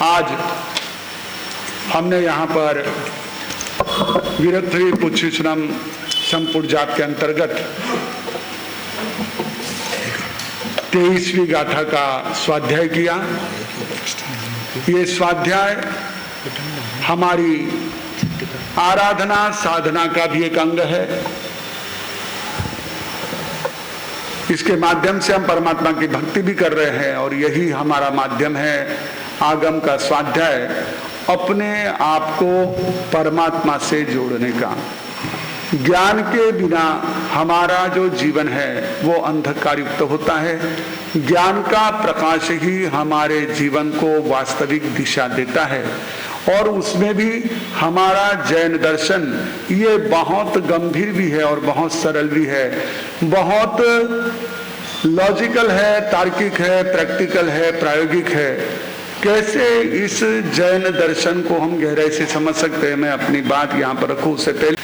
आज हमने यहाँ पर वीरत्री पुच्छिश्रम संपूर्ण जाप के अंतर्गत 23वीं गाथा का स्वाध्याय किया। ये स्वाध्याय हमारी आराधना साधना का भी एक अंग है। इसके माध्यम से हम परमात्मा की भक्ति भी कर रहे हैं और यही हमारा माध्यम है आगम का स्वाध्याय, अपने आप को परमात्मा से जोड़ने का। ज्ञान के बिना हमारा जो जीवन है वो अंधकार युक्त होता है। ज्ञान का प्रकाश ही हमारे जीवन को वास्तविक दिशा देता है और उसमें भी हमारा जैन दर्शन ये बहुत गंभीर भी है और बहुत सरल भी है, बहुत लॉजिकल है, तार्किक है, प्रैक्टिकल है, प्रायोगिक है। कैसे इस जैन दर्शन को हम गहराई से समझ सकते हैं, मैं अपनी बात यहाँ पर रखूं उससे पहले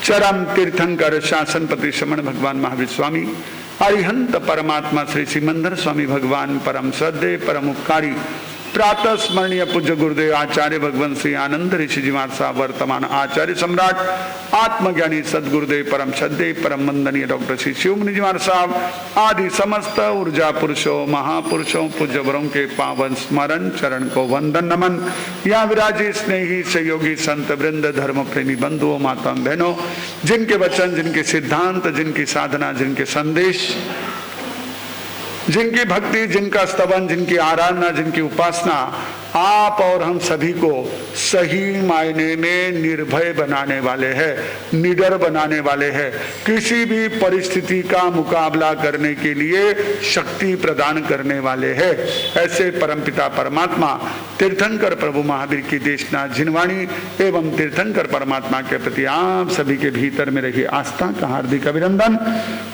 चरम तीर्थंकर शासनपति श्रमण भगवान महावीर स्वामी, अरिहंत परमात्मा श्री सिमंदर स्वामी भगवान, परम श्रद्धेय परम उपकारी प्रातः स्मरणीय पूज्य गुरुदेव आचार्य भगवान श्री आनंद ऋषि जी महाराज साहब, वर्तमान आचार्य सम्राट आत्मज्ञानी सदगुरुदेव परम श्रद्धेय परम वंदनीय डॉक्टर श्री शिव मुनि जी महाराज साहब आदि समस्त ऊर्जा पुरुषों महापुरुषों पूज्य वरों के पावन स्मरण चरण को वंदन नमन। यहाँ विराजी स्नेही सहयोगी संत वृंद, धर्म प्रेमी बंधुओं, माता बहनों, जिनके वचन, जिनके सिद्धांत, जिनकी साधना, जिनके संदेश, जिनकी भक्ति, जिनका स्तवन, जिनकी आराधना, जिनकी उपासना आप और हम सभी को सही मायने में निर्भय बनाने वाले हैं, निडर बनाने वाले हैं, किसी भी परिस्थिति का मुकाबला करने के लिए शक्ति प्रदान करने वाले हैं। ऐसे परमपिता परमात्मा तीर्थंकर प्रभु महावीर की देशना जिनवाणी एवं तीर्थंकर परमात्मा के प्रति आप सभी के भीतर में रही आस्था का हार्दिक अभिनंदन।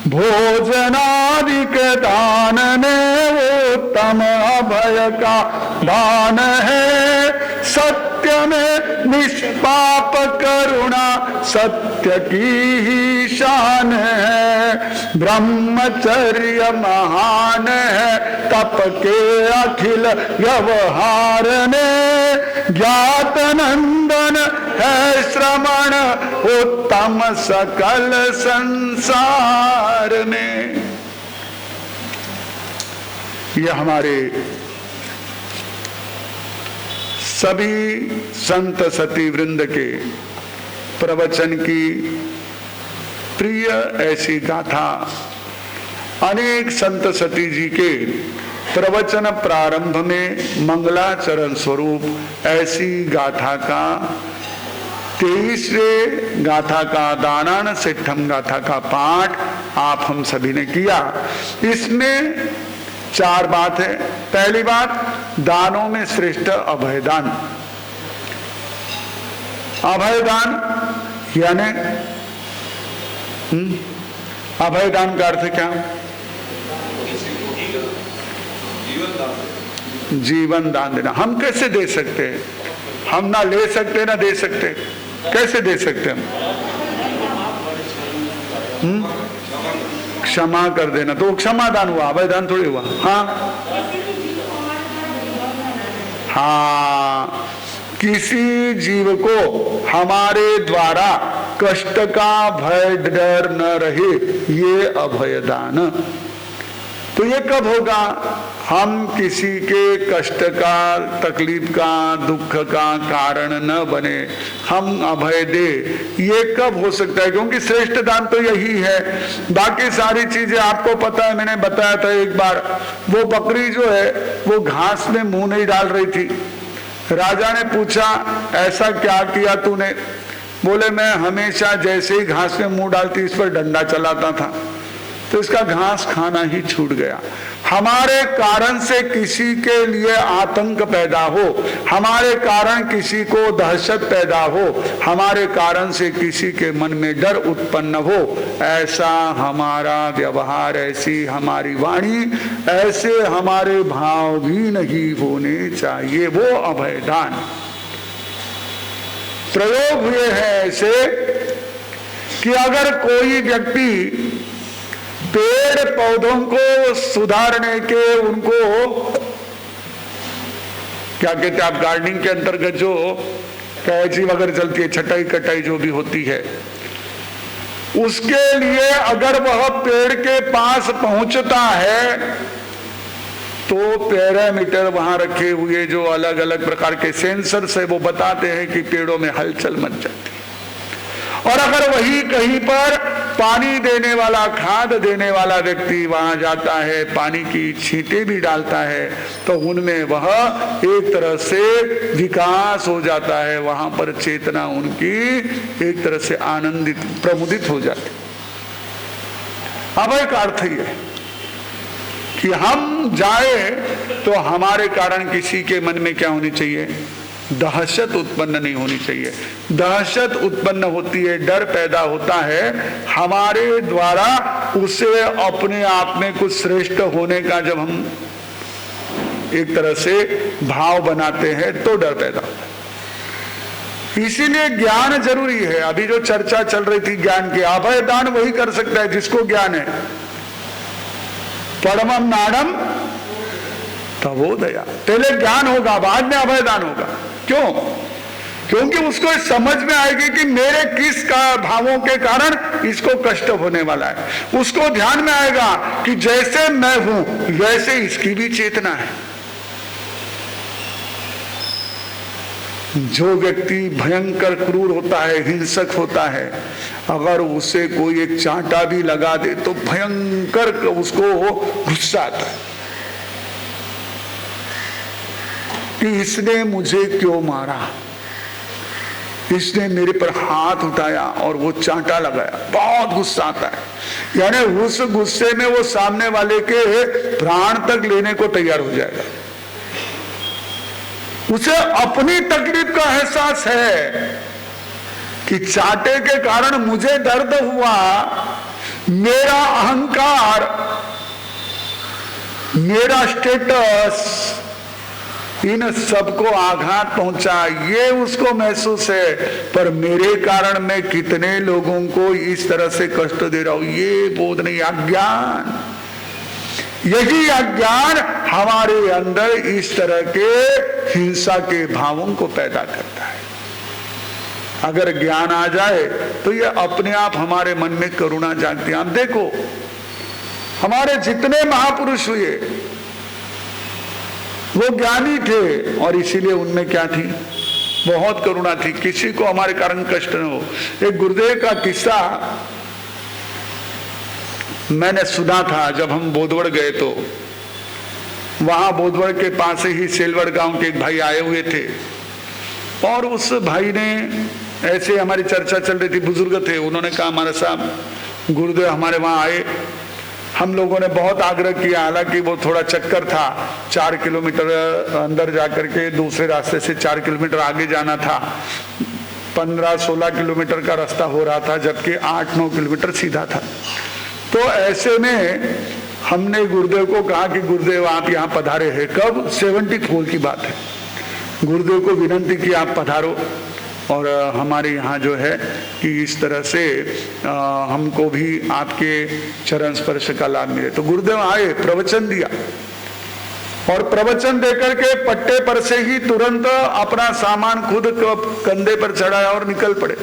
भोजनादिक दान में उत्तम अभय का दान है, सत्य में निष्पाप करुणा सत्य की ही शान है। ब्रह्मचर्य महान है, तप के अखिल व्यवहार ने, ज्ञात नंदन है श्रवण उत्तम सकल संसार में। यह हमारे सभी संत सती वृंद के प्रवचन की प्रिय ऐसी गाथा। अनेक संत सती जी के प्रवचन प्रारंभ में मंगलाचरण स्वरूप ऐसी गाथा का 23वें गाथा का दानान सिद्धम गाथा का पाठ आप हम सभी ने किया। इसमें 4 बात है। पहली बात, दानों में श्रेष्ठ अभयदान। अभयदान यानी अभयदान का अर्थ क्या? जीवन दान देना। हम कैसे दे सकते हैं? हम ना ले सकते ना दे सकते। कैसे दे सकते हम? क्षमा कर देना, तो क्षमादान हुआ, अभयदान थोड़ी हुआ। हाँ, किसी जीव को हमारे द्वारा कष्ट का भय डर न रहे, ये अभयदान। तो ये कब होगा? हम किसी के कष्ट का, तकलीफ का, दुख का कारण न बने, हम अभय दे। ये कब हो सकता है? क्योंकि श्रेष्ठ दान तो यही है। बाकी सारी चीजें आपको पता है, मैंने बताया था एक बार, वो बकरी जो है वो घास में मुंह नहीं डाल रही थी। राजा ने पूछा, ऐसा क्या किया तूने? बोले, मैं हमेशा जैसे ही घास में मुंह डालती इस पर डंडा चलाता था, तो इसका घास खाना ही छूट गया। हमारे कारण से किसी के लिए आतंक पैदा हो, हमारे कारण किसी को दहशत पैदा हो, हमारे कारण से किसी के मन में डर उत्पन्न हो, ऐसा हमारा व्यवहार, ऐसी हमारी वाणी, ऐसे हमारे भाव भी नहीं होने चाहिए। वो अभयदान। प्रयोग हुए हैं ऐसे कि अगर कोई व्यक्ति पेड़ पौधों को सुधारने के, उनको क्या कहते हैं आप, गार्डनिंग के अंतर्गत जो कैंची वगैरह चलती है, छटाई कटाई जो भी होती है, उसके लिए अगर वह पेड़ के पास पहुंचता है तो पैरामीटर वहां रखे हुए जो अलग अलग प्रकार के सेंसर से वो बताते हैं कि पेड़ों में हलचल मच जाती है। और अगर वही कहीं पर पानी देने वाला, खाद देने वाला व्यक्ति वहां जाता है, पानी की छींटे भी डालता है, तो उनमें वह एक तरह से विकास हो जाता है, वहां पर चेतना उनकी एक तरह से आनंदित, प्रमुदित हो जाती। अब एक अर्थ ही है कि हम जाए तो हमारे कारण किसी के मन में क्या होनी चाहिए, दहशत उत्पन्न नहीं होनी चाहिए। दहशत उत्पन्न होती है, डर पैदा होता है हमारे द्वारा उसे अपने आप में कुछ श्रेष्ठ होने का जब हम एक तरह से भाव बनाते हैं तो डर पैदा होता है। इसीलिए ज्ञान जरूरी है। अभी जो चर्चा चल रही थी ज्ञान की, अभय दान वही कर सकता है जिसको ज्ञान है। परमम नाडम तवोदया, पहले ज्ञान होगा बाद में अभय दान होगा। क्यों? क्योंकि उसको समझ में आएगी कि मेरे किस का भावों के कारण इसको कष्ट होने वाला है। उसको ध्यान में आएगा कि जैसे मैं हूं वैसे इसकी भी चेतना है। जो व्यक्ति भयंकर क्रूर होता है, हिंसक होता है, अगर उसे कोई एक चांटा भी लगा दे तो भयंकर उसको गुस्सा आता है कि इसने मुझे क्यों मारा, इसने मेरे पर हाथ उठाया और वो चांटा लगाया, बहुत गुस्सा आता है। यानी उस गुस्से में वो सामने वाले के प्राण तक लेने को तैयार हो जाएगा। उसे अपनी तकलीफ का एहसास है कि चांटे के कारण मुझे दर्द हुआ, मेरा अहंकार, मेरा स्टेटस, इन सबको आघात पहुंचा, ये उसको महसूस है। पर मेरे कारण मैं कितने लोगों को इस तरह से कष्ट दे रहा हूं, ये बोध नहीं। अज्ञान, यही अज्ञान हमारे अंदर इस तरह के हिंसा के भावों को पैदा करता है। अगर ज्ञान आ जाए तो ये अपने आप हमारे मन में करुणा जागती है। आप देखो हमारे जितने महापुरुष हुए वो ज्ञानी थे और इसीलिए उनमें क्या थी, बहुत करुणा थी, किसी को हमारे कारण कष्ट न हो। एक गुरुदेव का किस्सा मैंने सुना था। जब हम बोधवड़ गए तो वहां बोधवड़ के पास ही सेलवड़ गांव के एक भाई आए हुए थे और उस भाई ने, ऐसे हमारी चर्चा चल रही थी, बुजुर्ग थे, उन्होंने कहा हमारे साहब गुरुदेव हमारे वहां आए। हम लोगों ने बहुत आग्रह किया, हालांकि वो थोड़ा चक्कर था, 4 किलोमीटर अंदर जाकर के दूसरे रास्ते से 4 किलोमीटर आगे जाना था। 15-16 किलोमीटर का रास्ता हो रहा था, जबकि 8-9 किलोमीटर सीधा था। तो ऐसे में हमने गुरुदेव को कहा कि गुरुदेव आप यहाँ पधारे हैं। कब? 74 की बात है। गुरुदेव को विनंती की आप पधारो और हमारे यहाँ जो है कि इस तरह से हमको भी आपके चरण स्पर्श का लाभ मिले। तो गुरुदेव आए, प्रवचन दिया और प्रवचन देकर के पट्टे पर से ही तुरंत अपना सामान खुद कंधे पर चढ़ाया और निकल पड़े।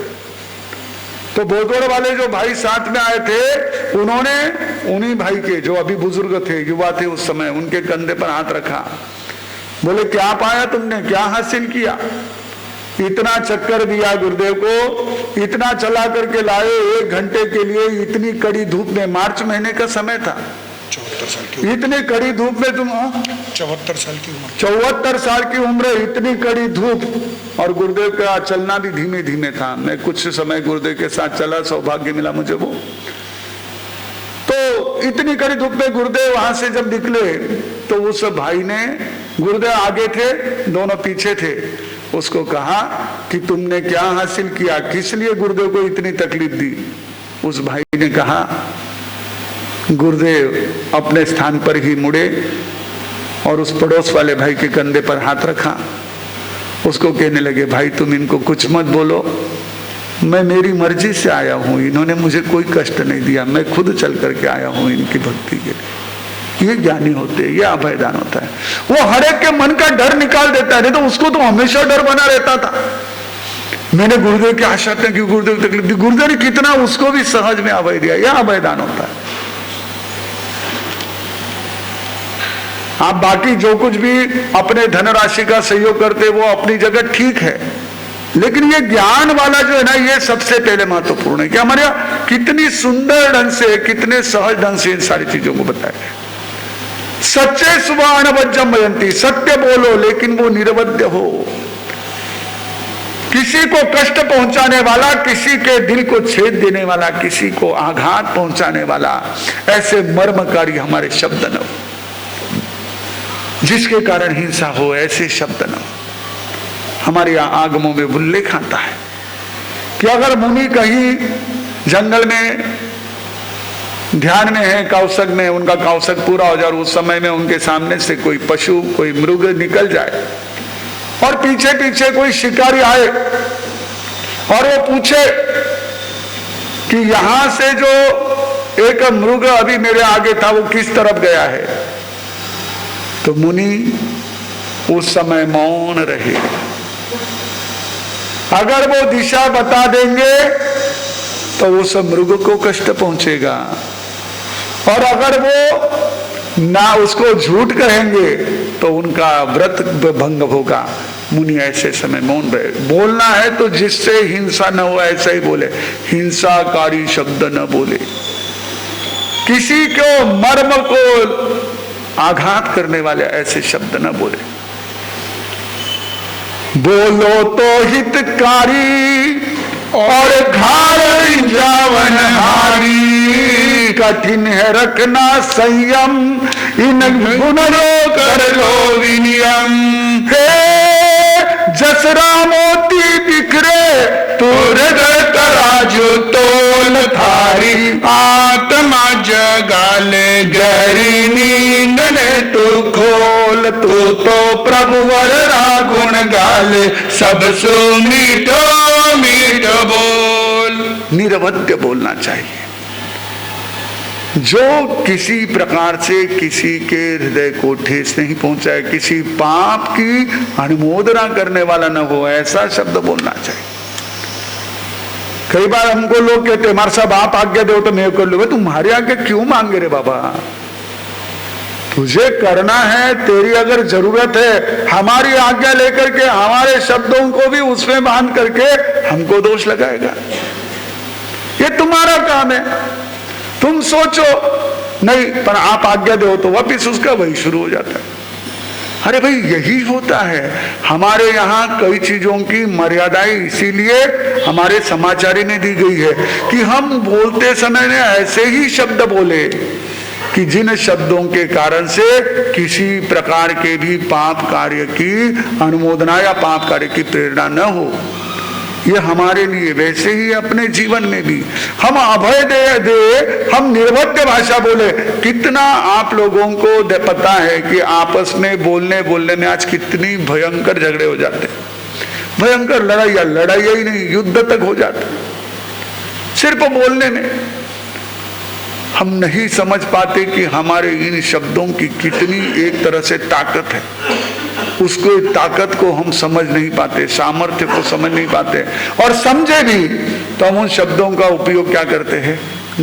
तो बोधवड़ वाले जो भाई साथ में आए थे, उन्होंने उन्हीं भाई के, जो अभी बुजुर्ग थे, युवा थे उस समय, उनके कंधे पर हाथ रखा। बोले क्या पाया तुमने, क्या हासिल किया? इतना चक्कर दिया गुरुदेव को, इतना चला करके लाए 1 घंटे के लिए, इतनी कड़ी धूप में, मार्च महीने का समय था, 74 साल की, इतनी कड़ी धूप में तुम 74 साल की उम्र, 74 साल की उम्र, इतनी कड़ी धूप। और गुरुदेव का चलना भी धीमे धीमे था। मैं कुछ समय गुरुदेव के साथ चला, सौभाग्य मिला मुझे वो। तो इतनी कड़ी धूप में गुरुदेव वहां से जब निकले तो उस भाई ने, गुरुदेव आगे थे, दोनों पीछे थे, उसको कहा कि तुमने क्या हासिल किया, किस लिए गुरुदेव को इतनी तकलीफ दी? उस भाई ने कहा, गुरुदेव अपने स्थान पर ही मुड़े और उस पड़ोस वाले भाई के कंधे पर हाथ रखा। उसको कहने लगे, भाई तुम इनको कुछ मत बोलो, मैं मेरी मर्जी से आया हूं, इन्होंने मुझे कोई कष्ट नहीं दिया, मैं खुद चल करके आया हूं इनकी भक्ति के लिए। ये ज्ञानी होते हैं, ये अभयदान होता है। वो हर एक के मन का डर निकाल देता है, नहीं तो उसको तो हमेशा डर बना रहता था। मैंने गुरुदेव की आशा की गुरुदेव तकलीफ दी, गुरुदेव ने कितना उसको भी सहज में अभय दिया, यह अभयदान होता है। आप बाकी जो कुछ भी अपने धनराशि का सहयोग करते वो अपनी जगह ठीक है, लेकिन ये ज्ञान वाला जो है ना, ये सबसे पहले महत्वपूर्ण है कि हमारे यहाँ कितनी सुंदर ढंग से, कितने सहज ढंग से इन सारी चीजों को बताया। सच्चे सुबह अनवज्जम वयंती, सत्य बोलो लेकिन वो निरवध्य हो। किसी को कष्ट पहुंचाने वाला, किसी के दिल को छेद देने वाला, किसी को आघात पहुंचाने वाला ऐसे मर्मकारी हमारे शब्द न हो, जिसके कारण हिंसा हो, ऐसे शब्द न हो। हमारे यहाँ आगमों में उल्लेख आता है कि अगर मुनि कहीं जंगल में ध्यान में है, कौशक में, उनका कौशक पूरा हो जाए, उस समय में उनके सामने से कोई पशु, कोई मृग निकल जाए और पीछे पीछे कोई शिकारी आए और वो पूछे कि यहां से जो एक मृग अभी मेरे आगे था वो किस तरफ गया है, तो मुनि उस समय मौन रहे। अगर वो दिशा बता देंगे तो उस मृग को कष्ट पहुंचेगा, और अगर वो ना उसको झूठ कहेंगे तो उनका व्रत भंग होगा। मुनि ऐसे समय मौन रहे। बोलना है तो जिससे हिंसा न हो ऐसा ही बोले, हिंसाकारी शब्द न बोले, किसी को मर्म को आघात करने वाले ऐसे शब्द न बोले। बोलो तो हितकारी और घारी जावन हारी, कठिन है रखना संयम, इन गुणों कर लो विनियम। हे जसरा मोती बिखरे तुर तराजू तोल थारी, आत्मा जगाल गहरी नींद ने तू खोल, तू तो प्रभुवर रागुण गाल, सब सो मीठो मीठो बोल। निरवध्य बोलना चाहिए। जो किसी प्रकार से किसी के हृदय को ठेस नहीं पहुंचाए, किसी पाप की अनुमोदना करने वाला न हो, ऐसा शब्द बोलना चाहिए। कई बार हमको लोग कहते हैं, हमारे साहब आप आज्ञा दो तो मैं कर लूंगा। तुम्हारी आज्ञा क्यों मांगे रे बाबा? तुझे करना है, तेरी अगर जरूरत है, हमारी आज्ञा लेकर के हमारे शब्दों को भी उसमें बांध करके हमको दोष लगाएगा। ये तुम्हारा काम है, तुम सोचो नहीं, पर आप आज्ञा दो तो वापिस उसका वही शुरू हो जाता है। अरे भाई यही होता है हमारे यहाँ। कई चीजों की मर्यादाएं इसीलिए हमारे समाचारी ने दी गई है कि हम बोलते समय में ऐसे ही शब्द बोले कि जिन शब्दों के कारण से किसी प्रकार के भी पाप कार्य की अनुमोदना या पाप कार्य की प्रेरणा न हो। ये हमारे लिए, वैसे ही अपने जीवन में भी हम अभय दे, हम निर्वध्य भाषा बोले। कितना आप लोगों को पता है कि आपस में बोलने में आज कितनी भयंकर झगड़े हो जाते हैं, भयंकर लड़ाई ही नहीं, युद्ध तक हो जाता सिर्फ बोलने में। हम नहीं समझ पाते कि हमारे इन शब्दों की कितनी एक तरह से ताकत है। उसको ताकत को हम समझ नहीं पाते, सामर्थ्य को समझ नहीं पाते, और समझे भी तो हम उन शब्दों का उपयोग क्या करते हैं?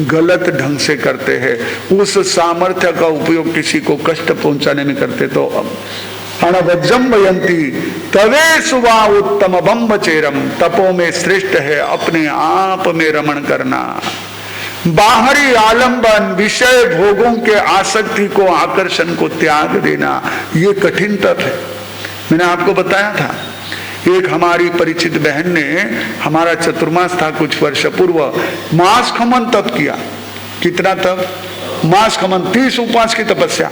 गलत ढंग से करते हैं। उस सामर्थ्य का उपयोग किसी को कष्ट पहुंचाने में करते तो अनवज्जम वयंती तवे सुवा उत्तम बम्ब चेरम, तपो में श्रेष्ठ है अपने आप में रमण करना। बाहरी आलंबन, विषय भोगों के आसक्ति को, आकर्षण को त्याग देना, ये कठिन तप है। मैंने आपको बताया था, एक हमारी परिचित बहन ने, हमारा चतुर्मास था कुछ वर्ष पूर्व, मास खमन तप किया। कितना तप? मास खमन, 30 उपवास की तपस्या।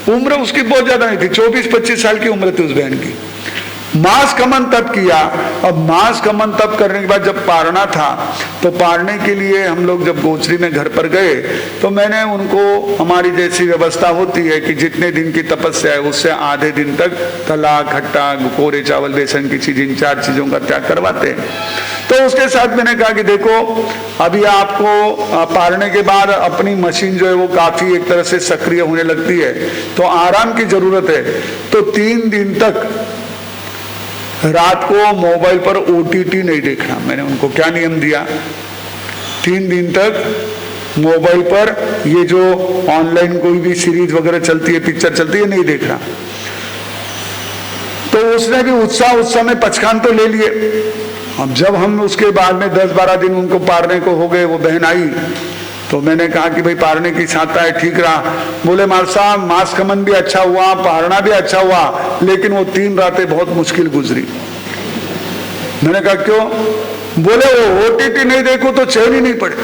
उम्र उसकी बहुत ज्यादा नहीं थी, 24-25 साल की उम्र थी उस बहन की। मास खमन तब किया। अब मास खमन तब करने के बाद जब पारना था, तो पारने के लिए हम लोग जब गोचरी में घर पर गए, तो मैंने उनको, हमारी जैसी व्यवस्था होती है कि जितने दिन की तपस्या है उससे आधे दिन तक तला, खट्टा, कोरे चावल, बेसन की चीज, इन 4 चीजों का त्याग करवाते हैं। तो उसके साथ मैंने कहा कि देखो, अभी आपको पारने के बाद अपनी मशीन जो है वो काफी एक तरह से सक्रिय होने लगती है, तो आराम की जरूरत है। तो 3 दिन तक रात को मोबाइल पर OTT नहीं देखना। मैंने उनको क्या नियम दिया, 3 दिन तक मोबाइल पर ये जो ऑनलाइन कोई भी सीरीज वगैरह चलती है, पिक्चर चलती है, नहीं देखना। तो उसने भी उत्साह में पचखान तो ले लिए। अब जब हम उसके बाद में 10-12 दिन उनको पारने को हो गए, वो बहन आई, तो मैंने कहा कि भाई पारने की छाता है, ठीक रहा। बोले माल साहब, मास खमन भी अच्छा हुआ, पारना भी अच्छा हुआ, लेकिन वो 3 रातें बहुत मुश्किल गुजरी। मैंने कहा क्यों? बोले वो OTT नहीं देखो तो चैन ही नहीं पड़े,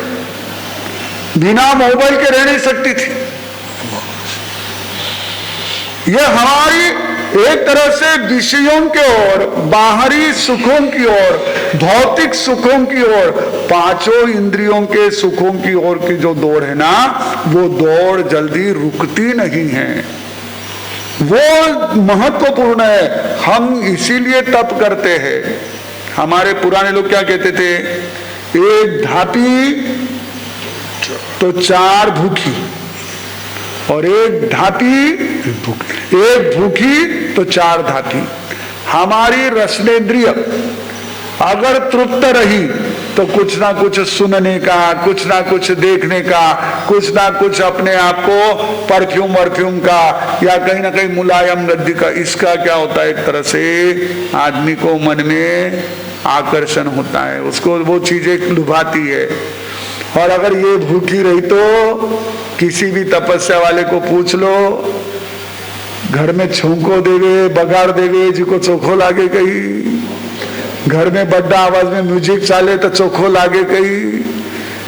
बिना मोबाइल के रह नहीं सकती थी। ये हमारी एक तरह से विषयों की ओर, बाहरी सुखों की ओर, भौतिक सुखों की ओर, 5 इंद्रियों के सुखों की ओर की जो दौड़ है ना, वो दौड़ जल्दी रुकती नहीं है। वो महत्वपूर्ण है। हम इसीलिए तप करते हैं। हमारे पुराने लोग क्या कहते थे, 1 धापी तो 4 भूखी, और 1 धापी, 1 भूखी तो 4 धापी। हमारी रसनेन्द्रिय अगर तृप्त रही तो कुछ ना कुछ सुनने का, कुछ ना कुछ देखने का, कुछ ना कुछ अपने आप को परफ्यूम का, या कहीं ना कहीं मुलायम गद्दी का, इसका क्या होता है, एक तरह से आदमी को मन में आकर्षण होता है, उसको वो चीजें लुभाती है। और अगर ये भूखी रही तो किसी भी तपस्या वाले को पूछ लो, घर में छौंको देवे, बगाड़ देवे, जी को चोखो लागे कही, घर में बड्डा आवाज में म्यूजिक चाले तो चोखो लागे कही,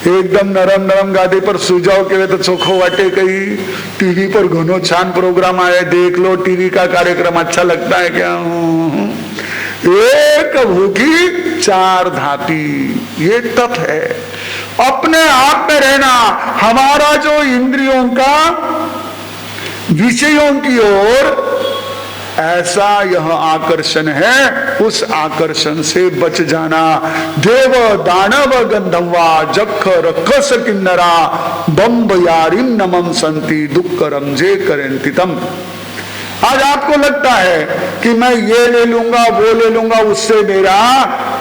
एकदम नरम नरम गादी पर सुजाओ के तो चोखो वाटे कही, टीवी पर घनो छान प्रोग्राम आए, देख लो टीवी का कार्यक्रम अच्छा लगता है क्या? 1 भूखी 4 धापी, ये तप है। अपने आप में रहना, हमारा जो इंद्रियों का विषयों की ओर ऐसा यह आकर्षण है, उस आकर्षण से बच जाना। देव दानव गंधर्वा जख रखस किन्नरा बम्ब यारिम नमम संति दुख रमजे करंति तम। आज आपको लगता है कि मैं ये ले लूंगा, वो ले लूंगा, उससे मेरा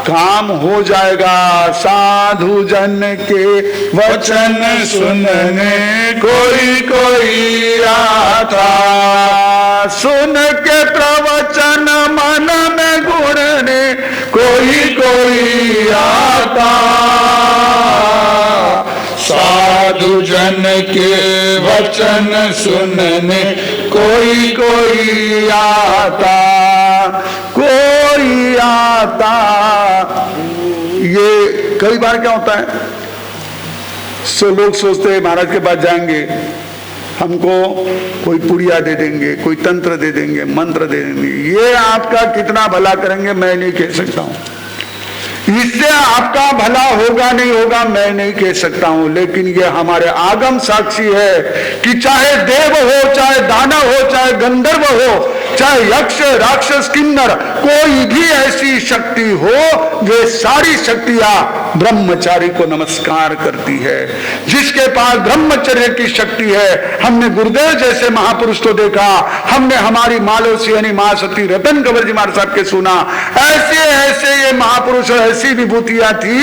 काम हो जाएगा। साधु जन के वचन सुनने कोई आता, सुन के प्रवचन मन में गुणने कोई आता। साधु जन के वचन सुनने कोई आता, कोई आता। ये कई बार क्या होता है, लोग सोचते हैं महाराज के पास जाएंगे, हमको कोई पुड़िया दे देंगे, कोई तंत्र दे देंगे, मंत्र दे देंगे, ये आपका कितना भला करेंगे मैं नहीं कह सकता हूं। इससे आपका भला होगा नहीं होगा मैं नहीं कह सकता हूं, लेकिन ये हमारे आगम साक्षी है कि चाहे देव हो, चाहे दानव हो, चाहे गंधर्व हो, चाहे यक्ष राक्षस किन्नर, कोई भी ऐसी शक्ति हो, वे सारी शक्तियां ब्रह्मचारी को नमस्कार करती है। जिसके पास ब्रह्मचर्य की शक्ति है, हमने गुरुदेव जैसे महापुरुष को देखा, हमने हमारी मालोसी यानी मां सती रतन कंवर जी महाराज साहब के सुना, ऐसे ऐसे ये महापुरुष ऐसी विभूतियां थी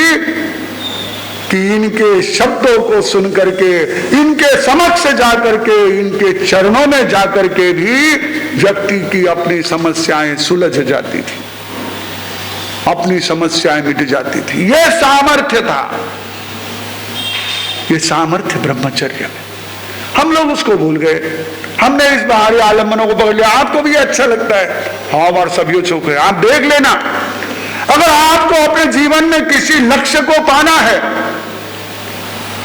कि इनके शब्दों को सुन करके, इनके समक्ष जाकर के, इनके चरणों में जाकर के भी व्यक्ति की अपनी समस्याएं सुलझ जाती थी, अपनी समस्याएं मिट जाती थी। यह सामर्थ्य था, ये सामर्थ्य ब्रह्मचर्य में। हम लोग उसको भूल गए, हमने इस बाहरी आलम्बनों को पकड़ लिया। आपको भी अच्छा लगता है, हाँ और सभी चौक है, आप देख लेना। अगर आपको अपने जीवन में किसी लक्ष्य को पाना है,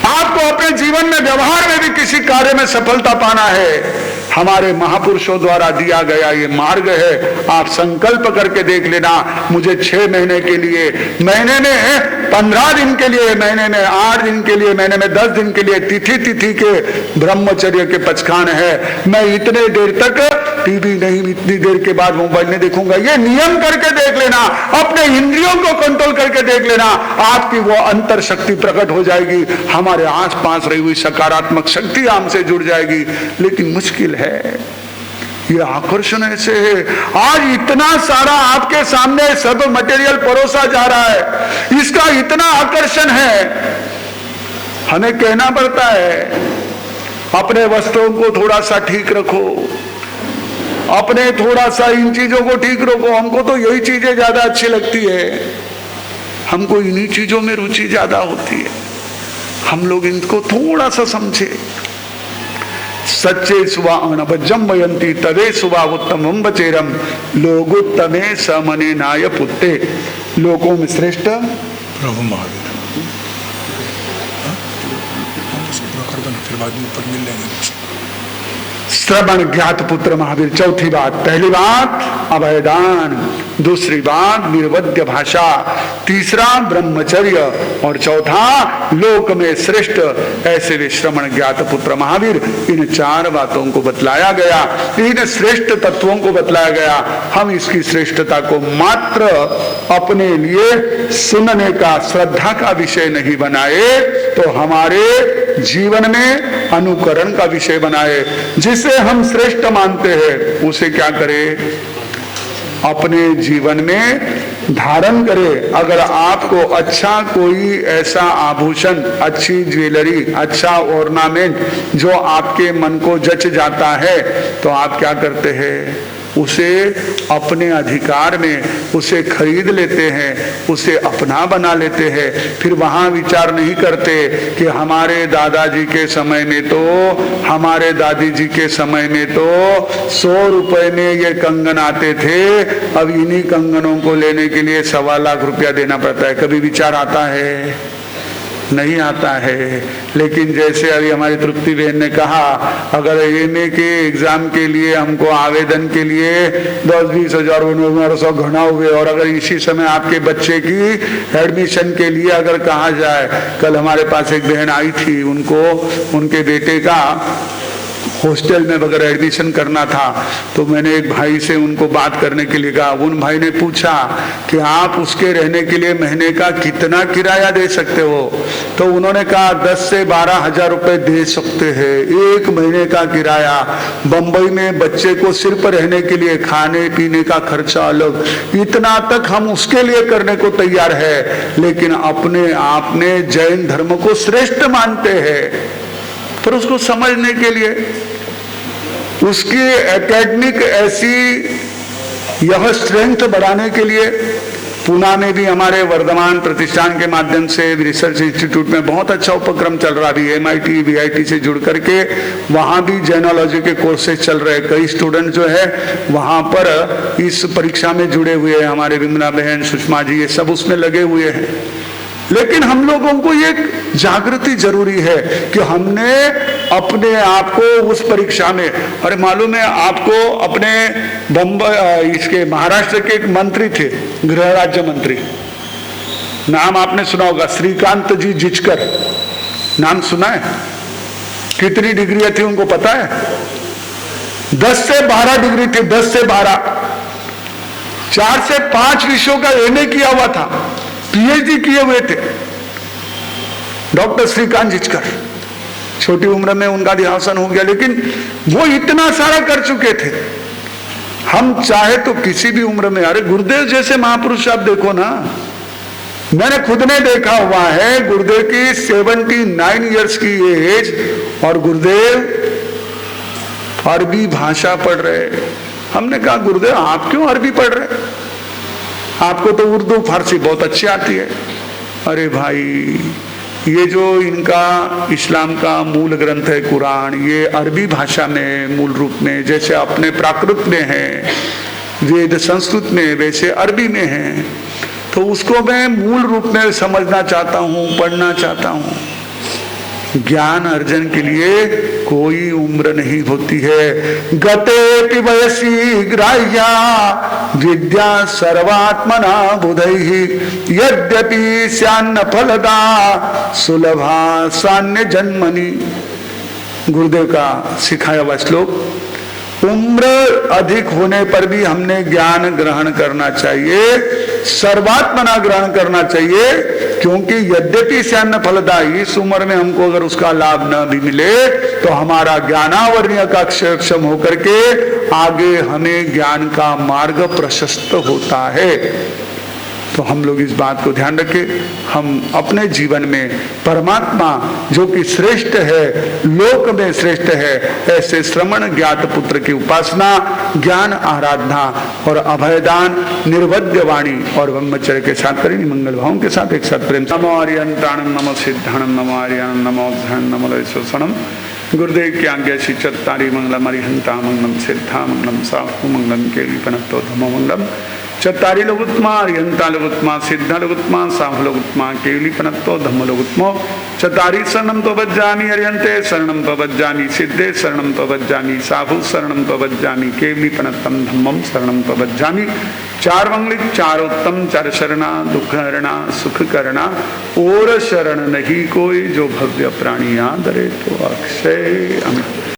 आपको अपने जीवन में व्यवहार में भी किसी कार्य में सफलता पाना है, हमारे महापुरुषों द्वारा दिया गया ये मार्ग है। आप संकल्प करके देख लेना, मुझे 6 महीने के लिए, महीने में 15 दिन के लिए, महीने में 8 दिन के लिए, महीने में 10 दिन के लिए तिथि के ब्रह्मचर्य के पचखान है। मैं इतने देर तक टीवी नहीं, इतनी देर के बाद मोबाइल नहीं देखूंगा। ये नियम करके देख लेना, अपने इंद्रियों को कंट्रोल करके देख लेना, आपकी वो अंतर शक्ति प्रकट हो जाएगी। हमारे आसपास रही हुई सकारात्मक शक्ति हमसे जुड़ जाएगी। लेकिन मुश्किल है, ये आकर्षण ऐसे है। आज इतना सारा आपके सामने सब मटेरियल परोसा जा रहा है, इसका इतना आकर्षण है, हमें कहना पड़ता है अपने वस्त्रों को थोड़ा सा ठीक रखो, अपने थोड़ा सा इन चीजों को ठीक रखो। हमको तो यही चीजें ज्यादा अच्छी लगती है, हमको इन्हीं चीजों में रुचि ज्यादा होती है। हम लोग इनको थोड़ा सा समझे। सच्चे सुवा अनबजम वयंती तदे सुवा उत्तम बचेरम लोगोत्तमे समने नाय पुत्ते। लोगों में श्रेष्ठ प्रभु महावीर। फिर बाद में ऊपर मिल लेंगे। श्रवण ज्ञात पुत्र महावीर। चौथी बात, पहली बात अभयदान, दूसरी बात निर्वद्य भाषा, तीसरा ब्रह्मचर्य और चौथा लोक में श्रेष्ठ। ऐसे वे श्रवण ज्ञात पुत्र महावीर, इन 4 बातों को बतलाया गया, इन श्रेष्ठ तत्वों को बतलाया गया। हम इसकी श्रेष्ठता को मात्र अपने लिए सुनने का, श्रद्धा का विषय नहीं बनाए, तो हमारे जीवन में अनुकरण का विषय बनाए। जिसे हम श्रेष्ठ मानते हैं उसे क्या करें, अपने जीवन में धारण करें। अगर आपको अच्छा कोई ऐसा आभूषण, अच्छी ज्वेलरी, अच्छा ऑर्नामेंट जो आपके मन को जच जाता है, तो आप क्या करते हैं, उसे अपने अधिकार में उसे खरीद लेते हैं, उसे अपना बना लेते हैं। फिर वहां विचार नहीं करते कि हमारे दादाजी के समय में तो, हमारे दादी जी के समय में तो 100 रुपए में ये कंगन आते थे, अब इन्हीं कंगनों को लेने के लिए 1.25 लाख रुपया देना पड़ता है। कभी विचार आता है? नहीं आता है। लेकिन जैसे अभी हमारी तृप्ति बहन ने कहा, अगर एमए के एग्जाम के लिए हमको आवेदन के लिए 10-20 हजार सौ घना हुए, और अगर इसी समय आपके बच्चे की एडमिशन के लिए अगर कहा जाए, कल हमारे पास एक बहन आई थी, उनको उनके बेटे का हॉस्टल में वगैरह एडमिशन करना था, तो मैंने एक भाई से उनको बात करने के लिए कहा। उन भाई ने पूछा कि आप उसके रहने के लिए महीने का कितना किराया दे सकते हो, तो उन्होंने कहा 10 से 12 हजार रुपए दे सकते हैं, 1 महीने का किराया। बंबई में बच्चे को सिर्फ रहने के लिए खाने पीने का खर्चा अलग, इतना तक हम उसके लिए करने को तैयार है। लेकिन अपने आप में जैन धर्म को श्रेष्ठ मानते हैं, पर उसको समझने के लिए, उसकी एकेडमिक ऐसी यह स्ट्रेंथ बढ़ाने के लिए, पुणे में भी हमारे वर्धमान प्रतिष्ठान के माध्यम से रिसर्च इंस्टीट्यूट में बहुत अच्छा उपक्रम चल रहा है। MIT VIT से जुड़ करके वहाँ भी जैनोलॉजी के कोर्सेज चल रहे हैं। कई स्टूडेंट जो है वहाँ पर इस परीक्षा में जुड़े हुए हैं। हमारे विमला बहन, सुषमा जी, ये सब उसमें लगे हुए हैं। लेकिन हम लोगों को ये जागृति जरूरी है कि हमने अपने आप को उस परीक्षा में, अरे मालूम है आपको, अपने बम्बई इसके महाराष्ट्र के एक मंत्री थे, गृह राज्य मंत्री, नाम आपने सुना होगा, श्रीकांत जी जिचकर, नाम सुना है? कितनी डिग्री थी उनको पता है? 10 से 12 डिग्री थी, 10 से 12, 4 से 5 विषयों का MA किया हुआ था, PhD किए हुए थे डॉक्टर श्रीकांत जिचकर। छोटी उम्र में उनका देहांत हो गया, लेकिन वो इतना सारा कर चुके थे। हम चाहे तो किसी भी उम्र में, अरे गुरुदेव जैसे महापुरुष आप देखो ना, मैंने खुद ने देखा हुआ है, गुरुदेव की 79 इयर्स की एज, और गुरुदेव अरबी भाषा पढ़ रहे। हमने कहा गुरुदेव आप क्यों अरबी पढ़ रहे, आपको तो उर्दू फारसी बहुत अच्छी आती है। अरे भाई, ये जो इनका इस्लाम का मूल ग्रंथ है कुरान, ये अरबी भाषा में मूल रूप में, जैसे अपने प्राकृत में है, वेद संस्कृत में, वैसे अरबी में है, तो उसको मैं मूल रूप में समझना चाहता हूँ, पढ़ना चाहता हूँ। ज्ञान अर्जन के लिए कोई उम्र नहीं होती है। गते वयसी ग्राह्या विद्या सर्वात्मना बुधैहि यद्यपि स्यान्न फलदा सुलभा सान्य जन्मनि। गुरुदेव का सिखाया हुआ श्लोक। उम्र अधिक होने पर भी हमने ज्ञान ग्रहण करना चाहिए, सर्वात्मना ग्रहण करना चाहिए, क्योंकि यद्यपि स्यान्न फलदा, इस उम्र में हमको अगर उसका लाभ न भी मिले तो हमारा ज्ञानावरणीय का अक्षरक्षम होकर के आगे हमें ज्ञान का मार्ग प्रशस्त होता है। तो हम लोग इस बात को ध्यान रखें, हम अपने जीवन में परमात्मा जो कि श्रेष्ठ है, लोक में श्रेष्ठ है, ऐसे श्रवण ज्ञात पुत्र की उपासना, ज्ञान आराधना और अभयदान, निर्वध्य वाणी और ब्रह्मचर्य के साथ करें। मंगल भावों के साथ एक साथ प्रेम। नमो आर्यंताणं नमो सिद्धाणं नमो आर्याणं नमो ध्यानं नमो लयशोषणं। गुरुदेव की आज्ञा श्री चत्तारी मंगलम अरिहंता मंगलम सिद्धा मंगलम साहु मंगलम केलिपनतो धमो मंगलम। चत्तारी लोगुत्मा अरिहंता लोगुत्मा सिद्धा लोगुत्मा साहु लोगुत्मा केलिपनतो धम्म लोगुत्मो। चत्तारी शरणं प्रपज्जामि अरिहंते शरणं प्रपज्जामि सिद्धे शरणं प्रपज्जामि साहु शरणं प्रपज्जामि केलिपनतं धम्मं शरणं प्रपज्जामि। चार मंगलिक चार उत्तम चार शरणा दुख हरणा सुख करना और शरण नहीं कोई जो भव्य प्राणी आदरे तो अक्षय अमृत।